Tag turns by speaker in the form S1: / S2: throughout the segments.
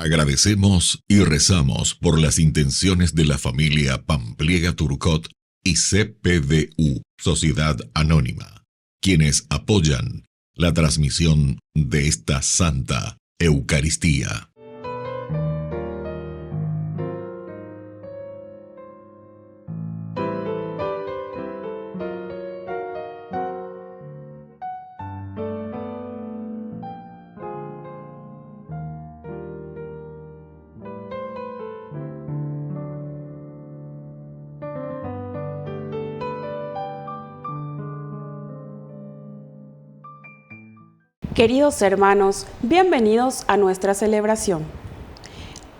S1: Agradecemos y rezamos por las intenciones de la familia Pampliega Turcot y CPDU, Sociedad Anónima, quienes apoyan la transmisión de esta Santa Eucaristía.
S2: Queridos hermanos, bienvenidos a nuestra celebración.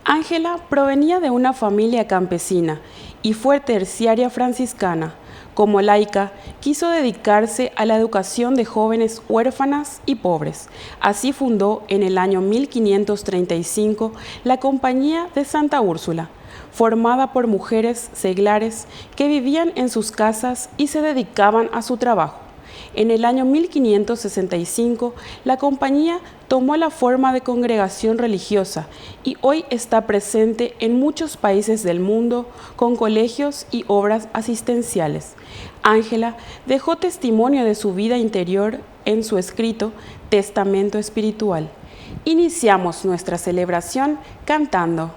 S2: Ángela provenía de una familia campesina y fue terciaria franciscana. Como laica, quiso dedicarse a la educación de jóvenes huérfanas y pobres. Así fundó en el año 1535 la Compañía de Santa Úrsula, formada por mujeres seglares que vivían en sus casas y se dedicaban a su trabajo. En el año 1565, la compañía tomó la forma de congregación religiosa y hoy está presente en muchos países del mundo con colegios y obras asistenciales. Ángela dejó testimonio de su vida interior en su escrito Testamento Espiritual. Iniciamos nuestra celebración cantando.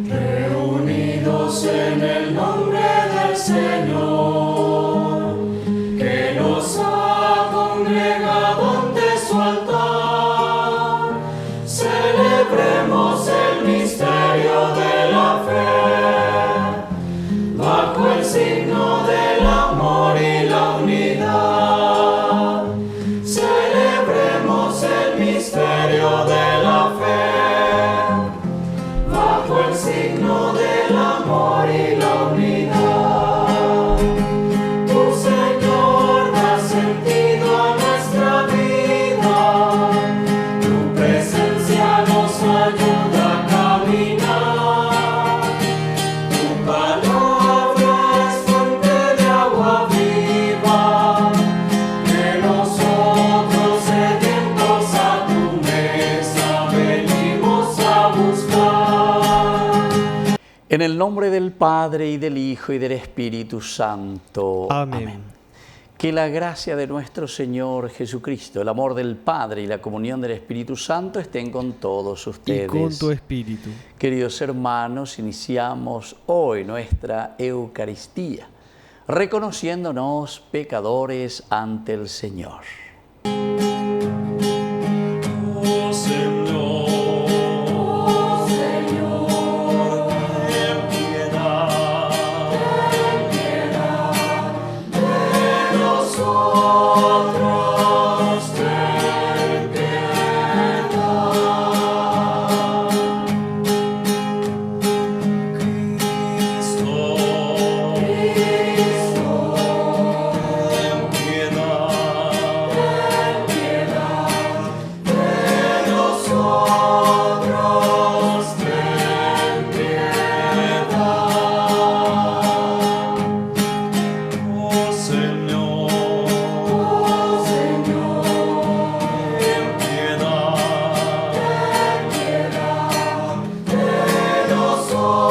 S3: Reunidos en el nombre del Señor, que nos ha congregado ante su altar, celebremos el misterio de la fe, bajo el signo del amor y la unidad. Celebremos el misterio de la fe, bajo el signo del amor y la unidad. Tu Señor da sentido a nuestra vida, tu presencia nos ayuda a caminar. Tu palabra es fuente de agua viva, que nosotros sedientos a tu mesa venimos a buscar.
S4: En el nombre del Padre, y del Hijo, y del Espíritu Santo.
S5: Amén.
S4: Que la gracia de nuestro Señor Jesucristo, el amor del Padre y la comunión del Espíritu Santo estén con todos ustedes.
S5: Y con tu espíritu.
S4: Queridos hermanos, iniciamos hoy nuestra Eucaristía, reconociéndonos pecadores ante el Señor.
S3: Oh Señor, ten piedad de nosotros, ten piedad. Cristo, ten piedad de nosotros, ten piedad. Oh Señor, ten piedad de nosotros,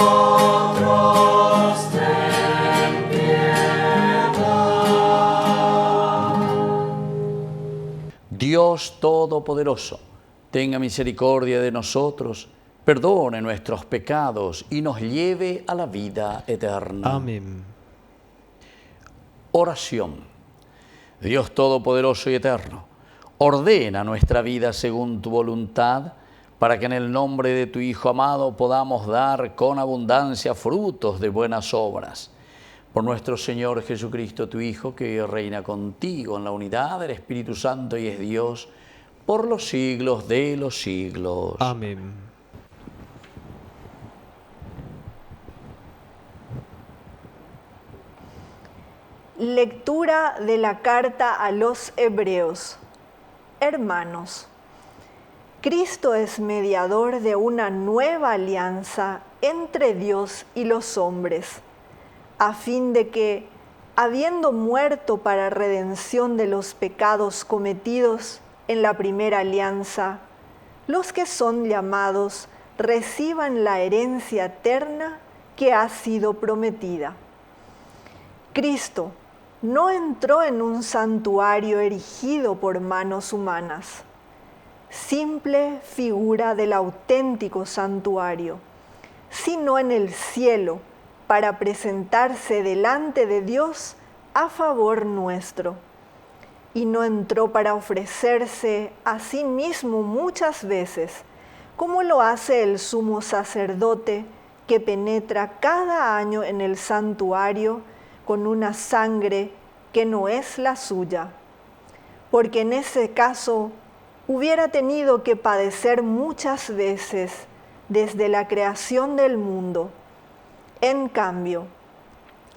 S3: ten piedad.
S4: Dios Todopoderoso, tenga misericordia de nosotros, perdone nuestros pecados y nos lleve a la vida eterna.
S5: Amén.
S4: Oración. Dios Todopoderoso y Eterno, ordena nuestra vida según tu voluntad, para que en el nombre de tu Hijo amado podamos dar con abundancia frutos de buenas obras. Por nuestro Señor Jesucristo, tu Hijo, que reina contigo en la unidad del Espíritu Santo y es Dios, por los siglos de los siglos.
S5: Amén.
S6: Lectura de la carta a los Hebreos. Hermanos, Cristo es mediador de una nueva alianza entre Dios y los hombres, a fin de que, habiendo muerto para redención de los pecados cometidos, en la primera alianza, los que son llamados reciban la herencia eterna que ha sido prometida. Cristo no entró en un santuario erigido por manos humanas, simple figura del auténtico santuario, sino en el cielo para presentarse delante de Dios a favor nuestro. Y no entró para ofrecerse a sí mismo muchas veces, como lo hace el sumo sacerdote que penetra cada año en el santuario con una sangre que no es la suya, porque en ese caso hubiera tenido que padecer muchas veces desde la creación del mundo. En cambio,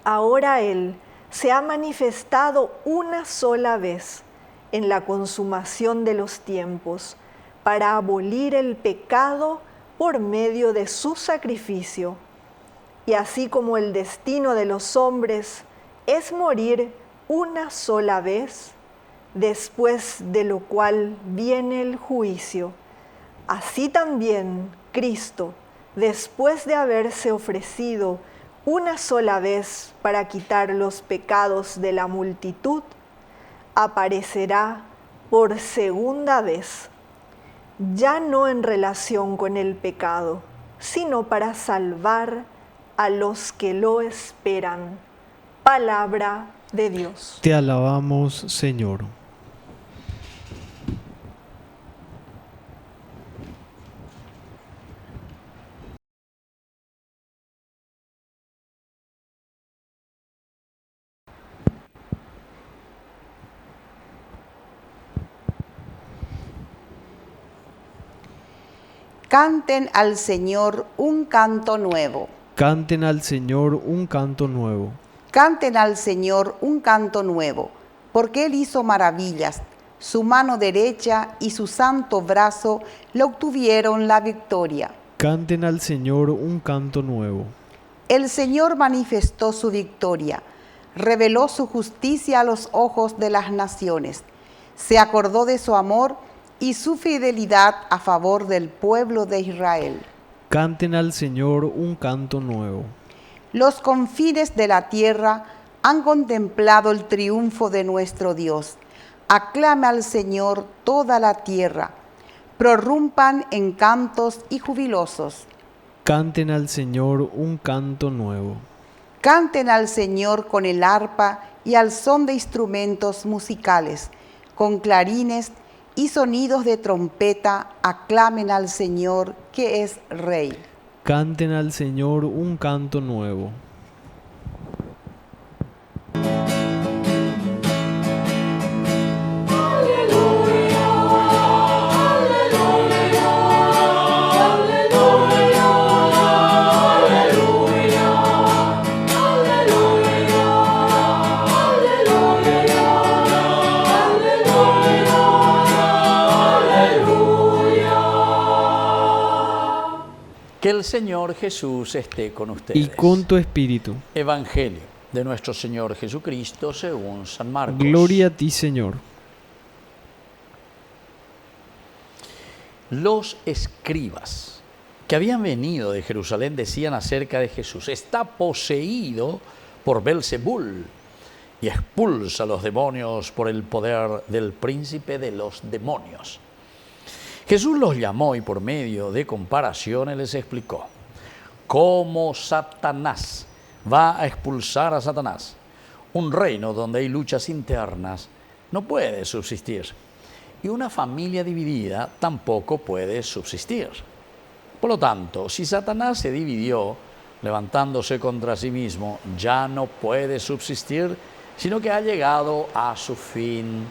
S6: ahora Él se ha manifestado una sola vez en la consumación de los tiempos para abolir el pecado por medio de su sacrificio. Y así como el destino de los hombres es morir una sola vez, después de lo cual viene el juicio, así también Cristo, después de haberse ofrecido una sola vez para quitar los pecados de la multitud, aparecerá por segunda vez, ya no en relación con el pecado, sino para salvar a los que lo esperan. Palabra de Dios.
S5: Te alabamos, Señor.
S7: Canten al Señor un canto nuevo.
S5: Canten al Señor un canto nuevo.
S7: Canten al Señor un canto nuevo, porque Él hizo maravillas. Su mano derecha y su santo brazo le obtuvieron la victoria.
S5: Canten al Señor un canto nuevo.
S7: El Señor manifestó su victoria, reveló su justicia a los ojos de las naciones. Se acordó de su amor y su fidelidad a favor del pueblo de Israel.
S5: Canten al Señor un canto nuevo.
S7: Los confines de la tierra han contemplado el triunfo de nuestro Dios. Aclame al Señor toda la tierra. Prorrumpan en cantos y jubilosos.
S5: Canten al Señor un canto nuevo.
S7: Canten al Señor con el arpa y al son de instrumentos musicales, con clarines y sonidos de trompeta. Aclamen al Señor que es Rey.
S5: Canten al Señor un canto nuevo.
S4: Que el Señor Jesús esté con ustedes.
S5: Y con tu espíritu.
S4: Evangelio de nuestro Señor Jesucristo según San Marcos.
S5: Gloria a ti, Señor.
S4: Los escribas que habían venido de Jerusalén decían acerca de Jesús: está poseído por Belzebul y expulsa a los demonios por el poder del príncipe de los demonios. Jesús los llamó y por medio de comparaciones les explicó cómo Satanás va a expulsar a Satanás. Un reino donde hay luchas internas no puede subsistir, y una familia dividida tampoco puede subsistir. Por lo tanto, si Satanás se dividió levantándose contra sí mismo, ya no puede subsistir, sino que ha llegado a su fin.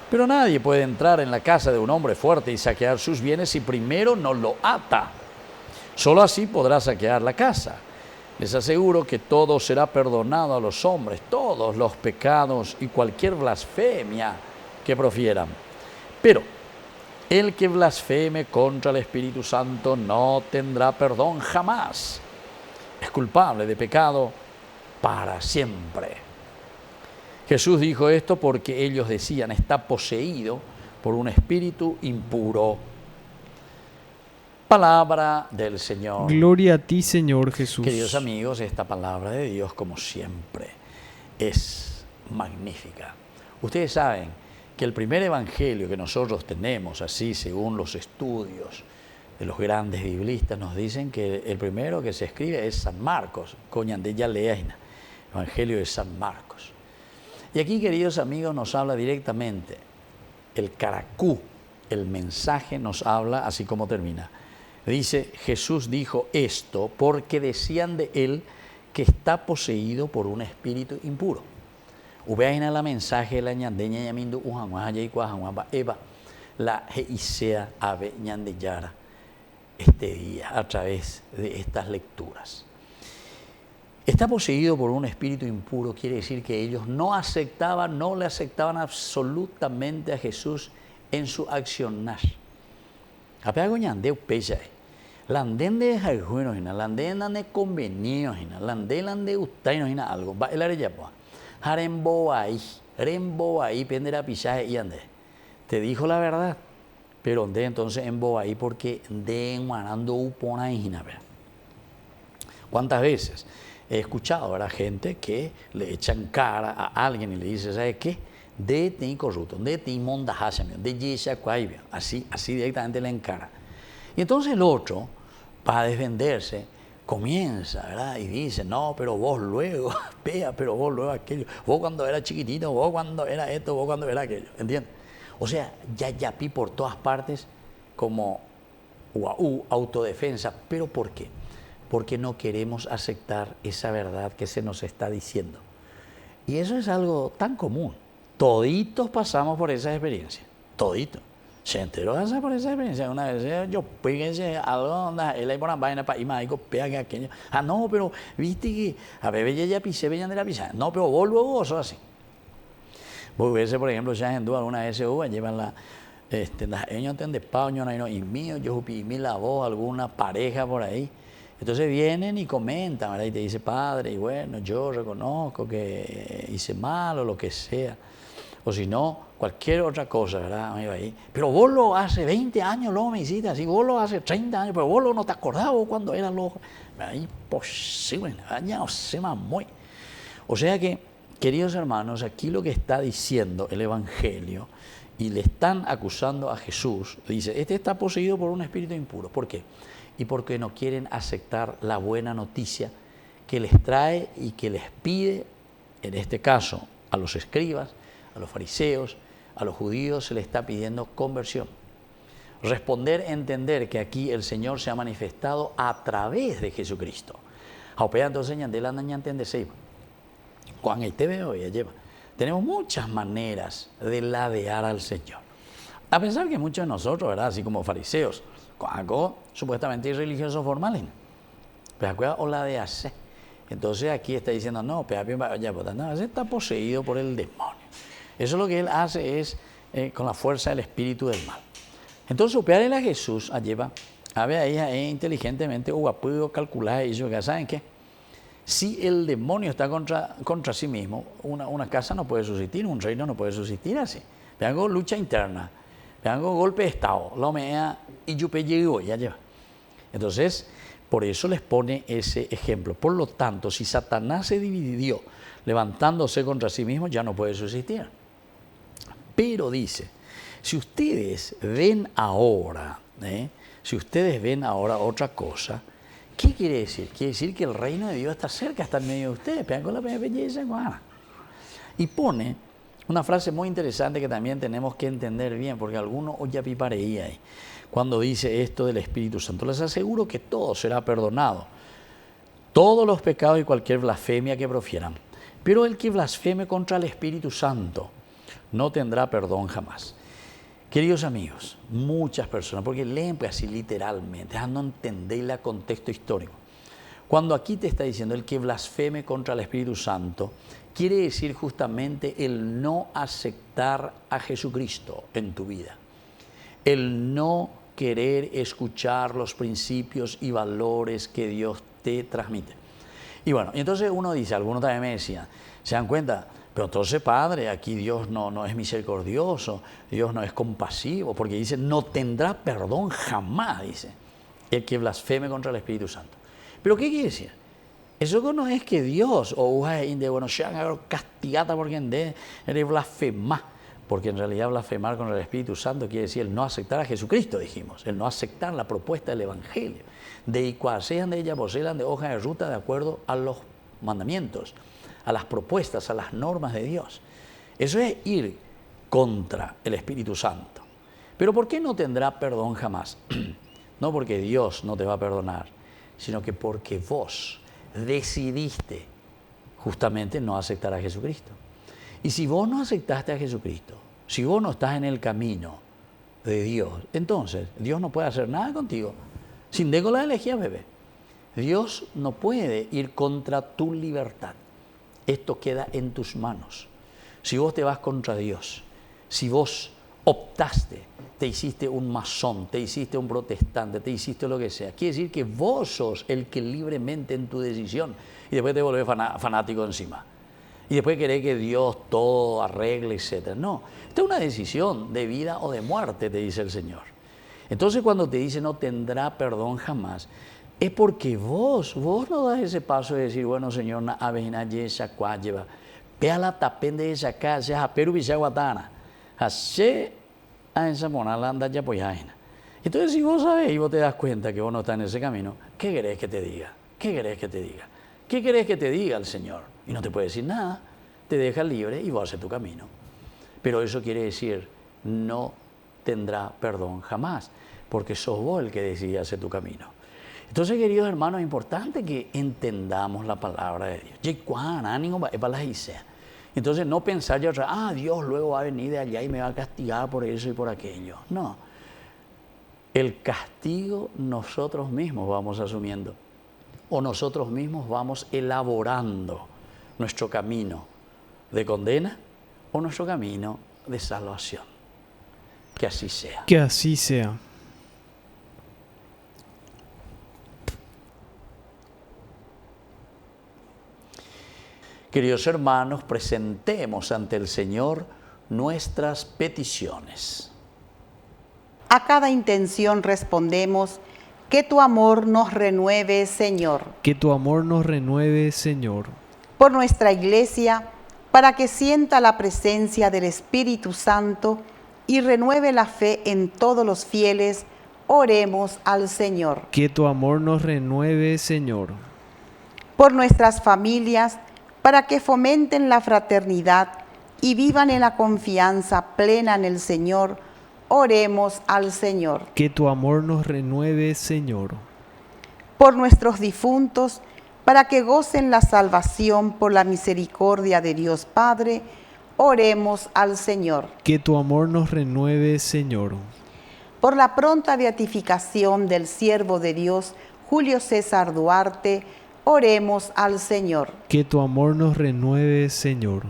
S4: Pero nadie puede entrar en la casa de un hombre fuerte y saquear sus bienes si primero no lo ata. Solo así podrá saquear la casa. Les aseguro que todo será perdonado a los hombres, todos los pecados y cualquier blasfemia que profieran. Pero el que blasfeme contra el Espíritu Santo no tendrá perdón jamás. Es culpable de pecado para siempre. Jesús dijo esto porque ellos decían: está poseído por un espíritu impuro. Palabra del Señor.
S5: Gloria a ti, Señor Jesús.
S4: Queridos amigos, esta palabra de Dios, como siempre, es magnífica. Ustedes saben que el primer evangelio que nosotros tenemos, así según los estudios de los grandes biblistas, nos dicen que el primero que se escribe es San Marcos, Coñandella Leaina, Evangelio de San Marcos. Y aquí, queridos amigos, nos habla directamente el caracú, el mensaje nos habla así como termina. Dice, Jesús dijo esto porque decían de él que está poseído por un espíritu impuro. Ubeaina la mensaje la ñandeña yamindu ujanguaja y cuajanguamba eva la heisea ave ñandeyara este día a través de estas lecturas. Está poseído por un espíritu impuro, quiere decir que ellos no le aceptaban absolutamente a Jesús en su accionar. Apego ñandeu pecha. Landen de jaijuino hina, landen de convenio hina, landen de ustaino hina algo. Va el arellapa. Harembo ahí pendera pichaje y ande. Te dijo la verdad, pero ande entonces en ahí porque de guanando upona hina. ¿Cuántas veces he escuchado a la gente que le echan cara a alguien y le dice, ¿sabes qué? De ti corrupto, de ti mondajacha, de yesha cuaibio, así directamente le encara. Y entonces el otro, para defenderse, comienza, ¿verdad? Y dice, no, pero vos luego, pea, pero vos luego aquello, vos cuando era chiquitito, vos cuando era esto, vos cuando era aquello, ¿entiendes? O sea, ya pi por todas partes como autodefensa. ¿Pero por qué? Porque no queremos aceptar esa verdad que se nos está diciendo. Y eso es algo tan común. Toditos pasamos por esa experiencia, toditos. Se enteró por esa experiencia. Una vez yo pegué algo donde él hay por una vaina para ir más pega que aquello. Ah, no, pero viste que a bebé ya pisé, veían de la pizza. No, pero vos luego sos así. Vos ves, por ejemplo, ya en duda alguna vez llevan las ellos de paño y mío, yo mi la voz, alguna pareja por ahí. Entonces vienen y comentan, ¿verdad? Y te dice, padre, y bueno, yo reconozco que hice mal o lo que sea. O si no, cualquier otra cosa, ¿verdad? Ahí. Pero vos lo hace 20 años, luego me hiciste así, vos lo hace 30 años, pero vos lo no te acordabas cuando eras loco. Imposible, ya no sé más muy. O sea que, queridos hermanos, aquí lo que está diciendo el Evangelio, y le están acusando a Jesús, dice, este está poseído por un espíritu impuro. ¿Por qué? Y porque no quieren aceptar la buena noticia que les trae y que les pide, en este caso, a los escribas, a los fariseos, a los judíos se les está pidiendo conversión. Responder, entender que aquí el Señor se ha manifestado a través de Jesucristo. Tenemos muchas maneras de ladear al Señor. A pesar que muchos de nosotros, ¿verdad? Así como fariseos, algo supuestamente religioso formal, pero o la de hacer. Entonces aquí está diciendo, no, ese está poseído por el demonio. Eso lo que él hace es con la fuerza del espíritu del mal. Entonces, opearle a Jesús lleva a ver ahí inteligentemente o puedo calcular eso, que saben qué. Si el demonio está contra sí mismo, una casa no puede subsistir, un reino no puede subsistir así. Vean lucha interna, vean golpe de estado, lo mea y yo llegó, ya lleva. Entonces, por eso les pone ese ejemplo. Por lo tanto, si Satanás se dividió levantándose contra sí mismo, ya no puede subsistir. Pero dice, si ustedes ven ahora otra cosa, ¿qué quiere decir? Quiere decir que el reino de Dios está cerca, está en medio de ustedes. Vean con la belleza, guana. Y pone una frase muy interesante que también tenemos que entender bien, porque algunos ya pipareía ahí. Cuando dice esto del Espíritu Santo, les aseguro que todo será perdonado, todos los pecados y cualquier blasfemia que profieran. Pero el que blasfeme contra el Espíritu Santo no tendrá perdón jamás. Queridos amigos, muchas personas, porque leen pues así literalmente, no entendéis el contexto histórico. Cuando aquí te está diciendo el que blasfeme contra el Espíritu Santo, quiere decir justamente el no aceptar a Jesucristo en tu vida. El no querer escuchar los principios y valores que Dios te transmite. Y bueno, entonces uno dice, algunos también me decían, ¿se dan cuenta? Pero entonces, Padre, aquí Dios no es misericordioso, Dios no es compasivo, porque dice, no tendrá perdón jamás, dice, el que blasfeme contra el Espíritu Santo. ¿Pero qué quiere decir? Eso no es que Dios, castigada porque eres blasfemar, porque en realidad blasfemar contra el Espíritu Santo quiere decir el no aceptar a Jesucristo, dijimos, el no aceptar la propuesta del Evangelio, de cuasean de ella, posean de hoja de ruta de acuerdo a los mandamientos, a las propuestas, a las normas de Dios. Eso es ir contra el Espíritu Santo. Pero ¿por qué no tendrá perdón jamás? No porque Dios no te va a perdonar, sino que porque vos decidiste justamente no aceptar a Jesucristo. Y si vos no aceptaste a Jesucristo, si vos no estás en el camino de Dios, entonces Dios no puede hacer nada contigo. Sin deco la elegía, bebé. Dios no puede ir contra tu libertad. Esto queda en tus manos. Si vos te vas contra Dios, si vos optaste, te hiciste un masón, te hiciste un protestante, te hiciste lo que sea, quiere decir que vos sos el que libremente en tu decisión, y después te volvés fanático encima. Y después querés que Dios todo arregle, etc. No, esta es una decisión de vida o de muerte, te dice el Señor. Entonces cuando te dice no tendrá perdón jamás, es porque vos no das ese paso de decir, bueno, Señor, na avena yesa cuálleva, pea la tapende de esa casa, a Perú Vichaguatana, hace a esa monala anda ya poyaina. Entonces, si vos sabés y vos te das cuenta que vos no estás en ese camino, ¿qué querés que te diga? ¿Qué querés que te diga? ¿Qué querés que te diga el Señor? Y no te puede decir nada, te deja libre y vos haces tu camino. Pero eso quiere decir, no tendrá perdón jamás, porque sos vos el que decide hacer tu camino. Entonces, queridos hermanos, es importante que entendamos la palabra de Dios. Entonces, no pensar ya otra, Dios luego va a venir de allá y me va a castigar por eso y por aquello. No. El castigo nosotros mismos vamos asumiendo, o nosotros mismos vamos elaborando nuestro camino de condena o nuestro camino de salvación. Que así sea.
S5: Que así sea.
S4: Queridos hermanos, presentemos ante el Señor nuestras peticiones.
S7: A cada intención respondemos, que tu amor nos renueve, Señor.
S5: Que tu amor nos renueve, Señor.
S7: Por nuestra Iglesia, para que sienta la presencia del Espíritu Santo y renueve la fe en todos los fieles, oremos al Señor.
S5: Que tu amor nos renueve, Señor.
S7: Por nuestras familias, para que fomenten la fraternidad y vivan en la confianza plena en el Señor, oremos al Señor.
S5: Que tu amor nos renueve, Señor.
S7: Por nuestros difuntos, para que gocen la salvación por la misericordia de Dios Padre, oremos al Señor.
S5: Que tu amor nos renueve, Señor.
S7: Por la pronta beatificación del siervo de Dios, Julio César Duarte, oremos al Señor.
S5: Que tu amor nos renueve, Señor.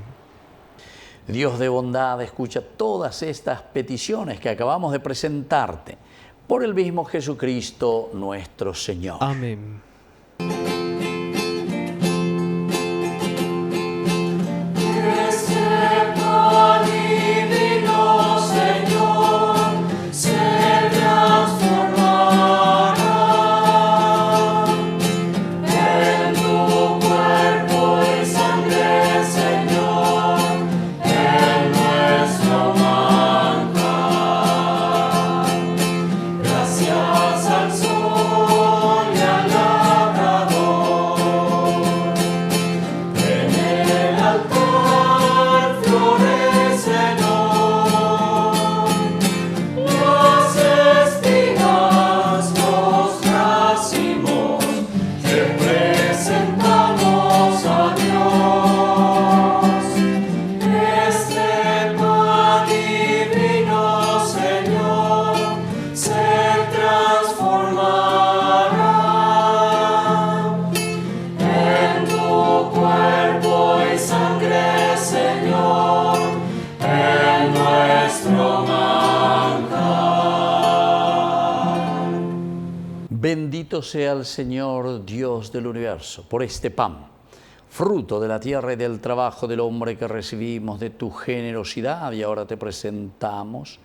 S4: Dios de bondad, escucha todas estas peticiones que acabamos de presentarte por el mismo Jesucristo nuestro Señor.
S5: Amén.
S4: Bendito sea el Señor Dios del universo por este pan, fruto de la tierra y del trabajo del hombre que recibimos de tu generosidad y ahora te presentamos.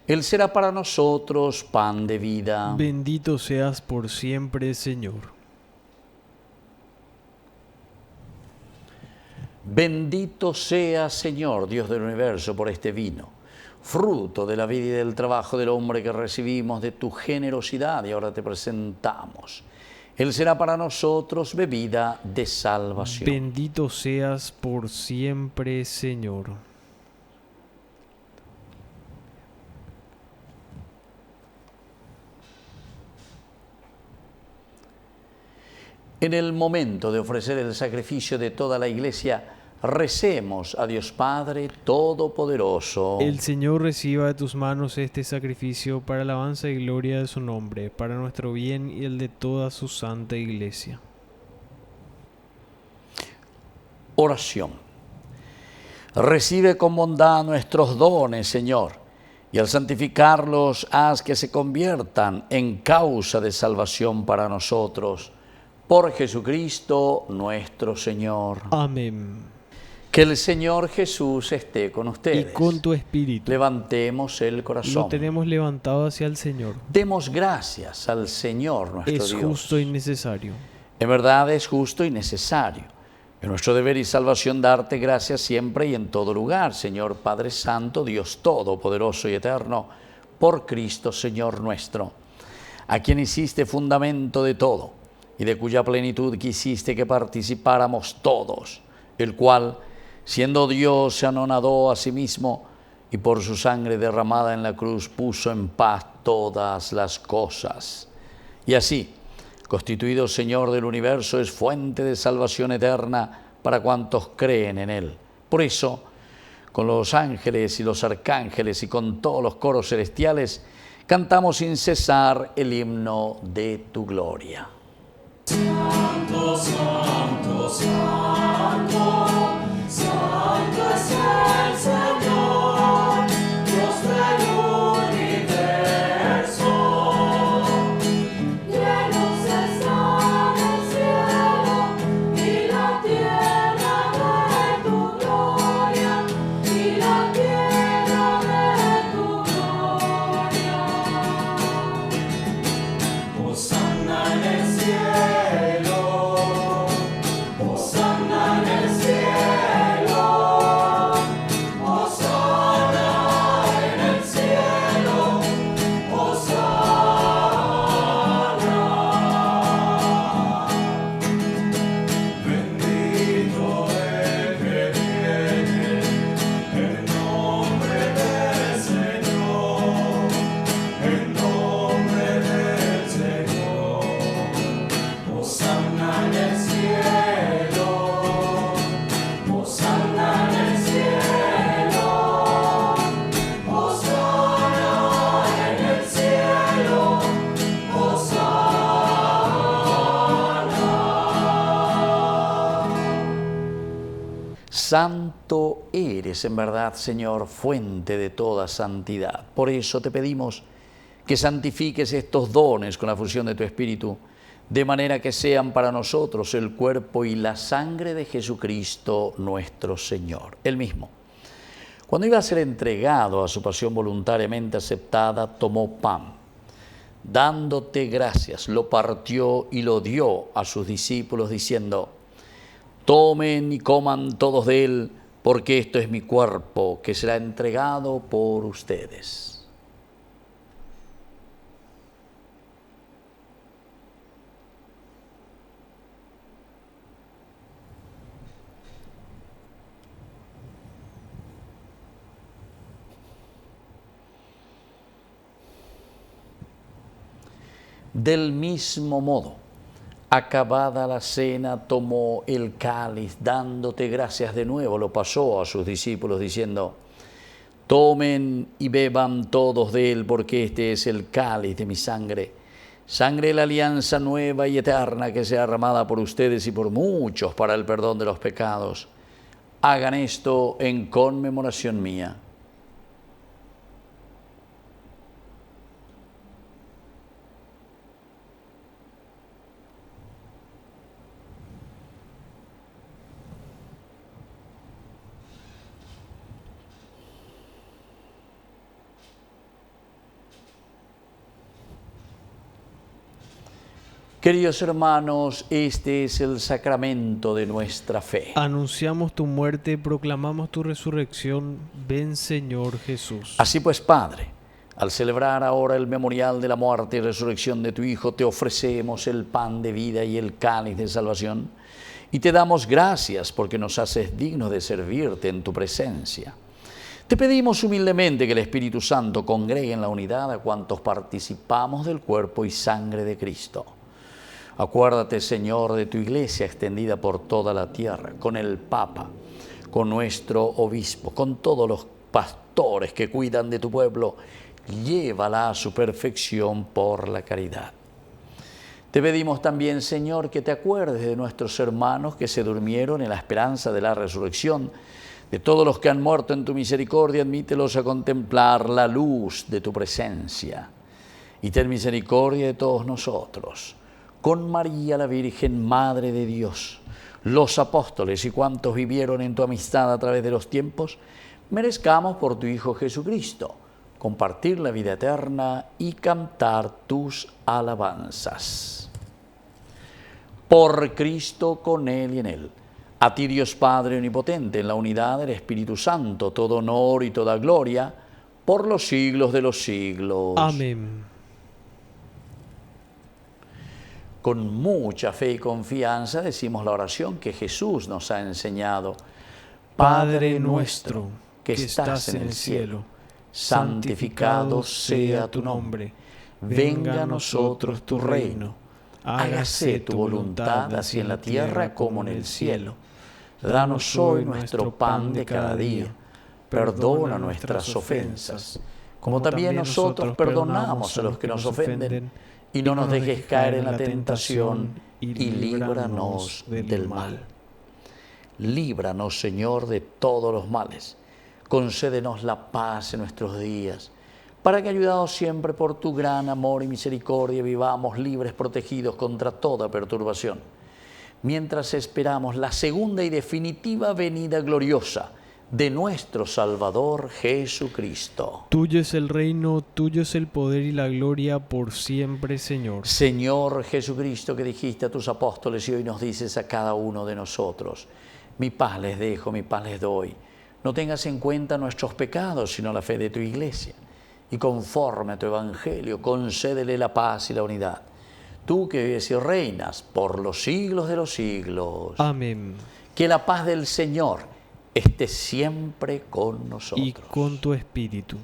S4: Él será para nosotros pan de vida.
S5: Bendito seas por siempre, Señor.
S4: Bendito sea, Señor, Dios del universo, por este vino, fruto de la vida y del trabajo del hombre que recibimos de tu generosidad y ahora te presentamos. Él será para nosotros bebida de salvación.
S5: Bendito seas por siempre, Señor.
S4: En el momento de ofrecer el sacrificio de toda la Iglesia, recemos a Dios Padre Todopoderoso.
S5: El Señor reciba de tus manos este sacrificio para alabanza y gloria de su nombre, para nuestro bien y el de toda su santa Iglesia.
S4: Oración. Recibe con bondad nuestros dones, Señor, y al santificarlos haz que se conviertan en causa de salvación para nosotros. Por Jesucristo nuestro Señor.
S5: Amén.
S4: Que el Señor Jesús esté con ustedes.
S5: Y con tu espíritu.
S4: Levantemos el corazón.
S5: Lo tenemos levantado hacia el Señor.
S4: Demos gracias al Señor nuestro Dios.
S5: Es justo y necesario.
S4: En verdad es justo y necesario. Es nuestro deber y salvación darte gracias siempre y en todo lugar, Señor Padre Santo, Dios Todopoderoso y Eterno, por Cristo Señor nuestro, a quien hiciste fundamento de todo y de cuya plenitud quisiste que participáramos todos, el cual, siendo Dios, se anonadó a sí mismo y por su sangre derramada en la cruz puso en paz todas las cosas. Y así, constituido Señor del universo, es fuente de salvación eterna para cuantos creen en Él. Por eso, con los ángeles y los arcángeles y con todos los coros celestiales, cantamos sin cesar el himno de tu gloria.
S3: Santo, santo, santo, santo es el Señor, Dios del universo. Llenos están el cielo y la tierra de tu gloria, y la tierra de tu gloria. Hosanna en el cielo.
S4: Santo eres en verdad, Señor, fuente de toda santidad. Por eso te pedimos que santifiques estos dones con la fusión de tu Espíritu, de manera que sean para nosotros el cuerpo y la sangre de Jesucristo nuestro Señor. Él mismo, cuando iba a ser entregado a su pasión voluntariamente aceptada, tomó pan. Dándote gracias, lo partió y lo dio a sus discípulos, diciendo: tomen y coman todos de él, porque esto es mi cuerpo, que será entregado por ustedes. Del mismo modo, acabada la cena, tomó el cáliz, dándote gracias de nuevo, lo pasó a sus discípulos, diciendo: tomen y beban todos de él, porque este es el cáliz de mi sangre, sangre de la alianza nueva y eterna, que sea derramada por ustedes y por muchos para el perdón de los pecados. Hagan esto en conmemoración mía. Queridos hermanos, este es el sacramento de nuestra fe.
S5: Anunciamos tu muerte, proclamamos tu resurrección. Ven, Señor Jesús.
S4: Así pues, Padre, al celebrar ahora el memorial de la muerte y resurrección de tu Hijo, te ofrecemos el pan de vida y el cáliz de salvación, y te damos gracias porque nos haces dignos de servirte en tu presencia. Te pedimos humildemente que el Espíritu Santo congregue en la unidad a cuantos participamos del cuerpo y sangre de Cristo. Acuérdate, Señor, de tu iglesia extendida por toda la tierra, con el Papa, con nuestro obispo, con todos los pastores que cuidan de tu pueblo. Llévala a su perfección por la caridad. Te pedimos también, Señor, que te acuerdes de nuestros hermanos que se durmieron en la esperanza de la resurrección. De todos los que han muerto en tu misericordia, admítelos a contemplar la luz de tu presencia. Y ten misericordia de todos nosotros, con María la Virgen, Madre de Dios, los apóstoles y cuantos vivieron en tu amistad a través de los tiempos, merezcamos por tu Hijo Jesucristo compartir la vida eterna y cantar tus alabanzas. Por Cristo, con Él y en Él. A ti, Dios Padre Omnipotente, en la unidad del Espíritu Santo, todo honor y toda gloria, por los siglos de los siglos.
S5: Amén.
S4: Con mucha fe y confianza decimos la oración que Jesús nos ha enseñado.
S5: Padre nuestro, que estás en el cielo, santificado sea tu nombre. Venga a nosotros tu reino. Hágase tu voluntad, así en la tierra como en el cielo. Danos hoy nuestro pan de cada día. Perdona nuestras ofensas, como también nosotros perdonamos a los que nos ofenden. Y no nos dejes caer en la tentación, y líbranos del mal.
S4: Líbranos, Señor, de todos los males. Concédenos la paz en nuestros días, para que, ayudados siempre por tu gran amor y misericordia, vivamos libres, protegidos contra toda perturbación, mientras esperamos la segunda y definitiva venida gloriosa de nuestro Salvador Jesucristo.
S5: Tuyo es el reino, tuyo es el poder y la gloria por siempre, Señor.
S4: Señor Jesucristo, que dijiste a tus apóstoles y hoy nos dices a cada uno de nosotros: mi paz les dejo, mi paz les doy. No tengas en cuenta nuestros pecados, sino la fe de tu iglesia. Y conforme a tu evangelio, concédele la paz y la unidad. Tú que vives y reinas por los siglos de los siglos.
S5: Amén.
S4: Que la paz del Señor esté siempre con nosotros.
S5: Y con tu espíritu.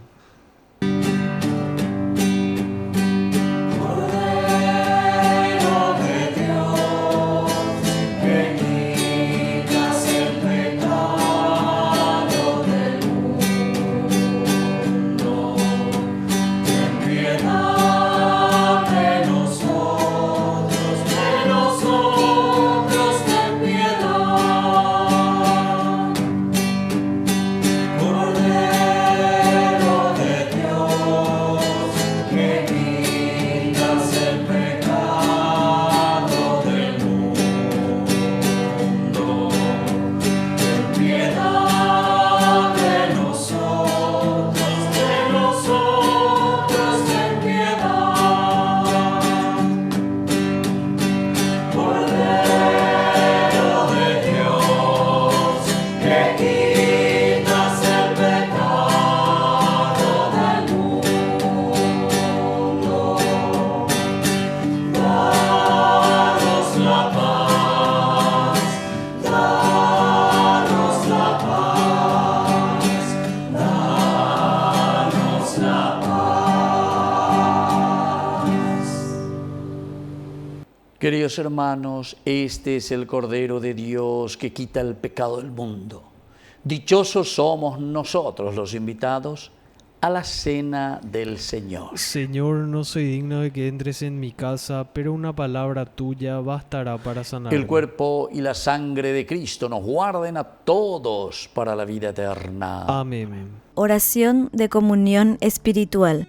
S4: Queridos hermanos, este es el Cordero de Dios que quita el pecado del mundo. Dichosos somos nosotros los invitados a la cena del Señor.
S5: Señor, no soy digno de que entres en mi casa, pero una palabra tuya bastará para sanarme.
S4: El cuerpo y la sangre de Cristo nos guarden a todos para la vida eterna.
S5: Amén.
S8: Oración de comunión espiritual.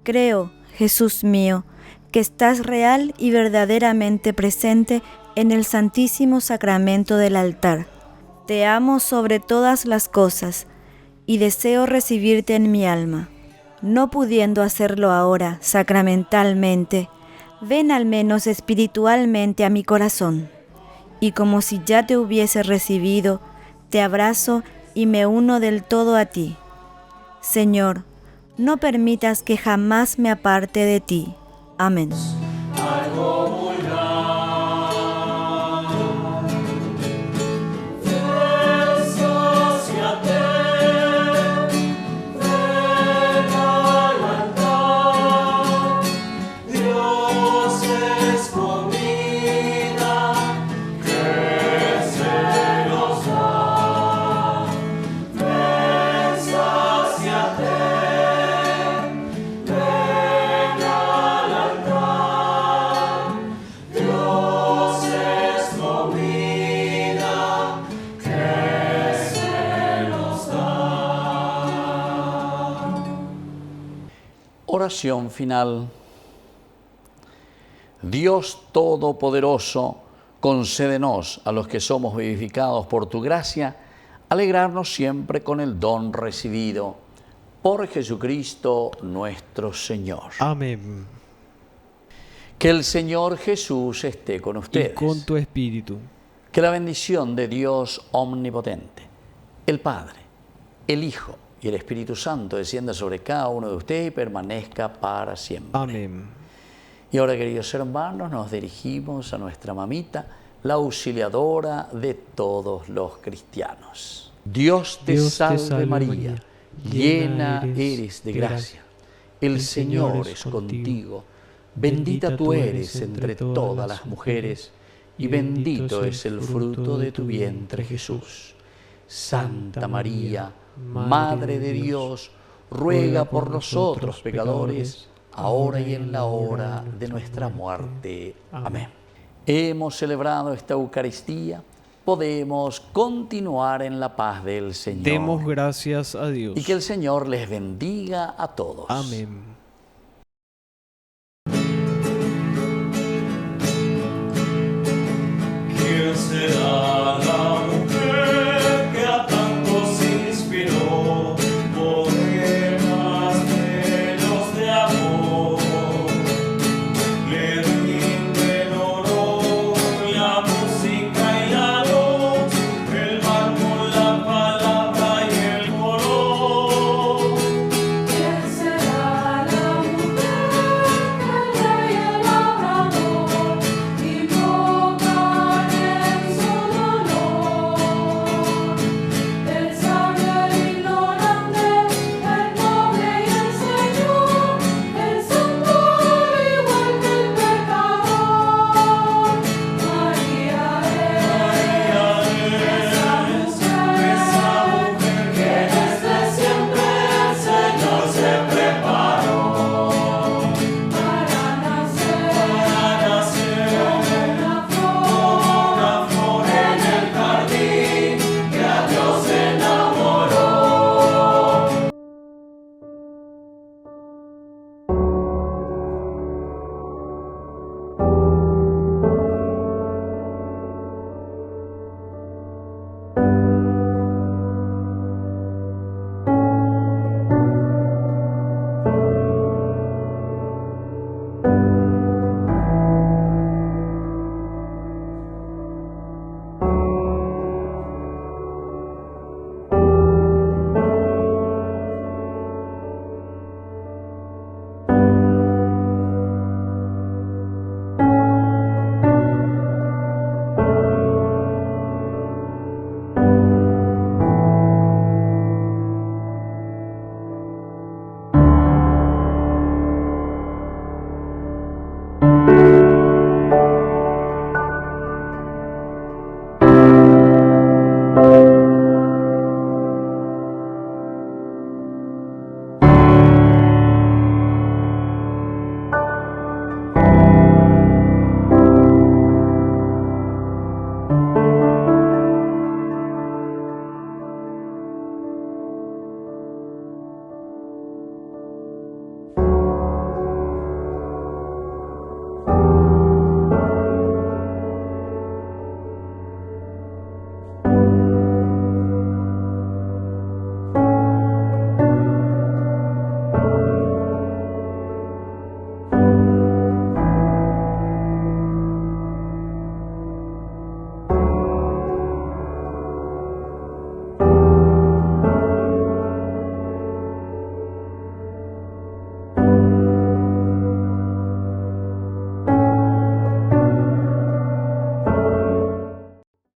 S8: Creo, Jesús mío, que estás real y verdaderamente presente en el Santísimo Sacramento del altar. Te amo sobre todas las cosas y deseo recibirte en mi alma. No pudiendo hacerlo ahora sacramentalmente, ven al menos espiritualmente a mi corazón, y como si ya te hubiese recibido, te abrazo y me uno del todo a ti. Señor, no permitas que jamás me aparte de ti. Amén.
S4: Oración final. Dios Todopoderoso, concédenos a los que somos vivificados por tu gracia, alegrarnos siempre con el don recibido. Por Jesucristo nuestro Señor.
S5: Amén.
S4: Que el Señor Jesús esté con ustedes.
S5: Y con tu espíritu.
S4: Que la bendición de Dios omnipotente, el Padre, el Hijo y el Espíritu Santo descienda sobre cada uno de ustedes y permanezca para siempre.
S5: Amén.
S4: Y ahora, queridos hermanos, nos dirigimos a nuestra mamita, la auxiliadora de todos los cristianos. Dios te salve María, llena eres de gracia. El Señor es contigo. Bendita tú eres entre todas las mujeres, y bendito es el fruto de tu vientre, Jesús. Santa María, Madre de Dios, ruega por nosotros pecadores, ahora y en la hora de nuestra muerte. Amén. Hemos celebrado esta Eucaristía, podemos continuar en la paz del Señor.
S5: Demos gracias a Dios.
S4: Y que el Señor les bendiga a todos.
S5: Amén.